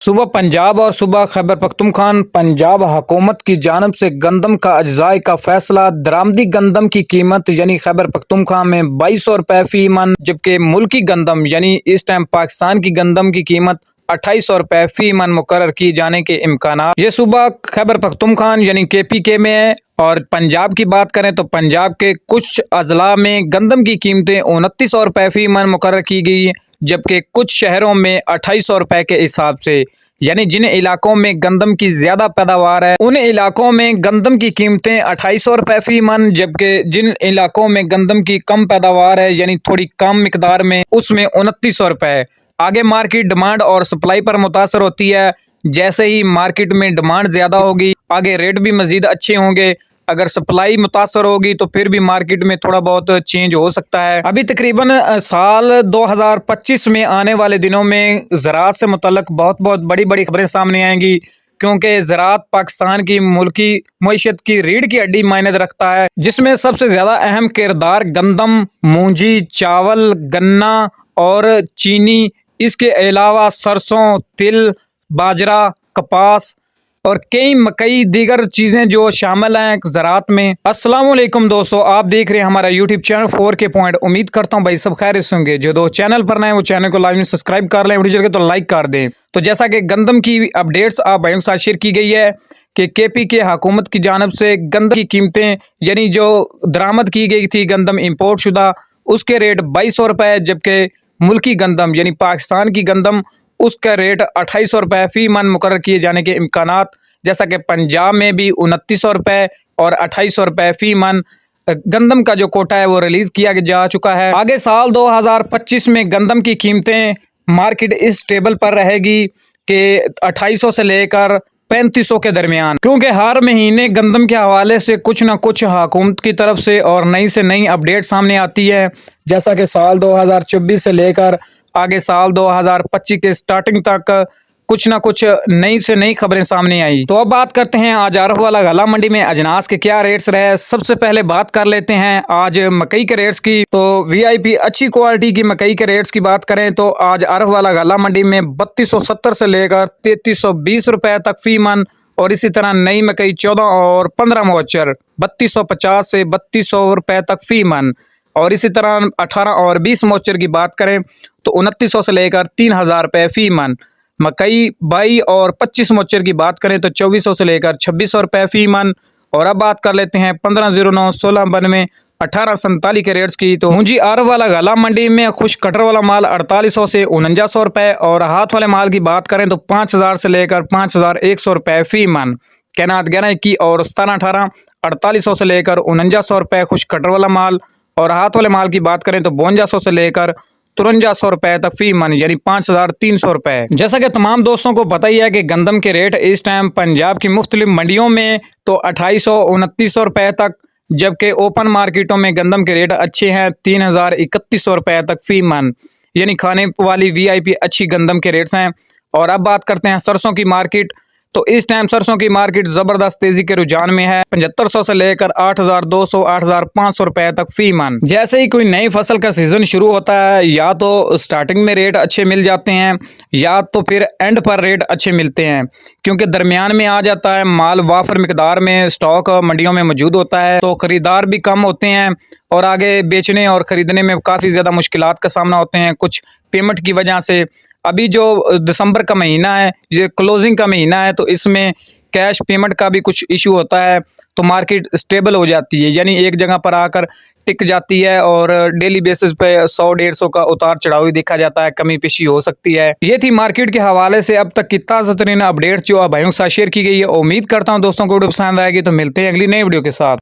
सुबह पंजाब और सुबह खैबर पख्तूनख्वा। पंजाब हुकूमत की जानिब से गंदम का अज्जाए का फैसला। दरामदी गंदम की कीमत यानी खैबर पख्तूनख्वा में 2200 रुपए फी मन, जबकि मुल्की गंदम यानी इस टाइम पाकिस्तान की गंदम की कीमत 2800 रुपए फी मन मुकर्रर किए जाने के इम्कान। ये सुबह खैबर पख्तूनख्वा यानी KPK में है। और पंजाब की बात करें तो पंजाब के कुछ अजला में गंदम की कीमतें 2900 रुपए फी मन मुकर्रर की गई है, जबकि कुछ शहरों में 2800 रुपए के हिसाब से। यानी जिन इलाकों में गंदम की ज्यादा पैदावार है उन इलाकों में गंदम की कीमतें 2800 रुपए फी मन, जबकि जिन इलाकों में गंदम की कम पैदावार है यानी थोड़ी कम मिकदार में उसमें 2900 रुपए। आगे मार्केट डिमांड और सप्लाई पर मुतासर होती है। जैसे ही मार्केट में डिमांड ज्यादा होगी आगे रेट भी मजीद अच्छे होंगे। अगर सप्लाई मुतासर होगी तो फिर भी मार्केट में थोड़ा बहुत चेंज हो सकता है। अभी तकरीबन साल 2025 में आने वाले दिनों में ज़राअत से मुतल्लक बहुत बड़ी बड़ी खबरें सामने आएंगी, क्योंकि ज़राअत पाकिस्तान की मुल्की मईशत की रीढ़ की हड्डी मायने रखता है, जिसमें सबसे ज़्यादा अहम किरदार गंदम, मूंजी, चावल, गन्ना और चीनी, इसके अलावा सरसों, तिल, बाजरा, कपास और कई मकई दीगर चीजें जो शामिल हैं ज़राअत में। अस्सलाम वालेकुम दोस्तों, आप देख रहे हैं हमारा यूट्यूब चैनल 4K पॉइंट। उम्मीद करता हूं भाई सब खैरियत से होंगे। जो दोस्त चैनल पर नए वो चैनल को लाइव सब्सक्राइब कर लें, वीडियो चल के तो लाइक कर दें। तो जैसा कि गंदम की अपडेट्स आप भाइयों के साथ शेयर की गई है कि KPK हुकूमत की जानब से गंदम की कीमतें यानी जो दरामद की गई थी गंदम इम्पोर्ट शुदा, उसके रेट 2200 रुपए, जबकि मुल्की गंदम यानी पाकिस्तान की गंदम उसका रेट 2800 रुपए फी मन मुकर्रर किए जाने के इम्कानात। जैसा कि पंजाब में भी 2900 रुपए और 2800 रुपए फी मन गंदम का जो कोटा है वो रिलीज किया जा चुका है। आगे साल 2025 में गंदम की कीमतें मार्केट इस टेबल पर रहेगी कि 2800 से लेकर 3500 के दरमियान, क्योंकि हर महीने गंदम के हवाले से कुछ ना कुछ हुकूमत की तरफ से और नई से नई अपडेट सामने आती है। जैसा कि साल 2024 से लेकर आगे साल 2025 के स्टार्टिंग तक कुछ ना कुछ नई से नई खबरें सामने आई। तो अब बात करते हैं आज अरहवाला गला मंडी में अजनास के क्या रेट्स रहे। सबसे पहले बात कर लेते हैं आज मकई के रेट्स की। तो VIP अच्छी क्वालिटी की मकई के रेट्स की बात करें तो आज अरहवाला गला मंडी में 3270 से लेकर 3320 रुपए तक फी मन, और इसी तरह नई मकई 14 और 15 मोचर 3250 से 3200 रुपए तक फी मन, और इसी तरह 18 और 20 मोचर की बात करें तो 2900 से लेकर 3000 रुपए फी मन। मकई 22 और 25 मोचर की बात करें तो 2400 से लेकर 2600 रुपए फी मन। और अब बात कर लेते हैं 1509 1692 1847 के रेट्स की। तो मुंजी अरहवाला गला मंडी में खुश कटर वाला माल 4800 से 4900 रुपए, और हाथ वाले माल की बात करें तो 5000 से लेकर 5100 रुपए फी मन। कैनात 1121 और 1718 4800 से लेकर 4900 रुपए खुश कटर वाला माल, और हाथ वाले माल की बात करें तो 5200 से लेकर 5300 रुपए तक फी मन यानी 5300 रुपए। जैसा कि तमाम दोस्तों को पता ही है कि गंदम के रेट इस टाइम पंजाब की मुख्तलिफ मंडियों में तो 2800 2900 रुपए तक, जबकि ओपन मार्केटों में गंदम के रेट अच्छे हैं 3000 3100 रुपए तक फी मन, यानी खाने वाली VIP अच्छी गंदम के रेट्स हैं। और अब बात करते हैं सरसों की मार्केट। तो इस टाइम सरसों की मार्केट जबरदस्त तेजी के रुझान में है। 7500 से लेकर 8200 8500 रुपए तक फी मन। जैसे ही कोई नई फसल का सीजन शुरू होता है या तो स्टार्टिंग में रेट अच्छे मिल जाते हैं या तो फिर एंड पर रेट अच्छे मिलते हैं, क्योंकि दरमियान में आ जाता है माल, वाफर मिकदार में स्टॉक मंडियों में मौजूद होता है, तो खरीदार भी कम होते हैं और आगे बेचने और खरीदने में काफ़ी ज़्यादा मुश्किलात का सामना होते हैं कुछ पेमेंट की वजह से। अभी जो दिसंबर का महीना है ये क्लोजिंग का महीना है, तो इसमें कैश पेमेंट का भी कुछ इशू होता है, तो मार्केट स्टेबल हो जाती है यानी एक जगह पर आकर टिक जाती है, और डेली बेसिस पे 100-150 का उतार चढ़ाव ही देखा जाता है, कमी पेशी हो सकती है। ये थी मार्केट के हवाले से अब तक की ताज़ा तरीन अपडेट जो भाइयों के साथ शेयर की गई है। उम्मीद करता हूँ दोस्तों को वीडियो पसंद आएगी। तो मिलते हैं अगली नई वीडियो के साथ।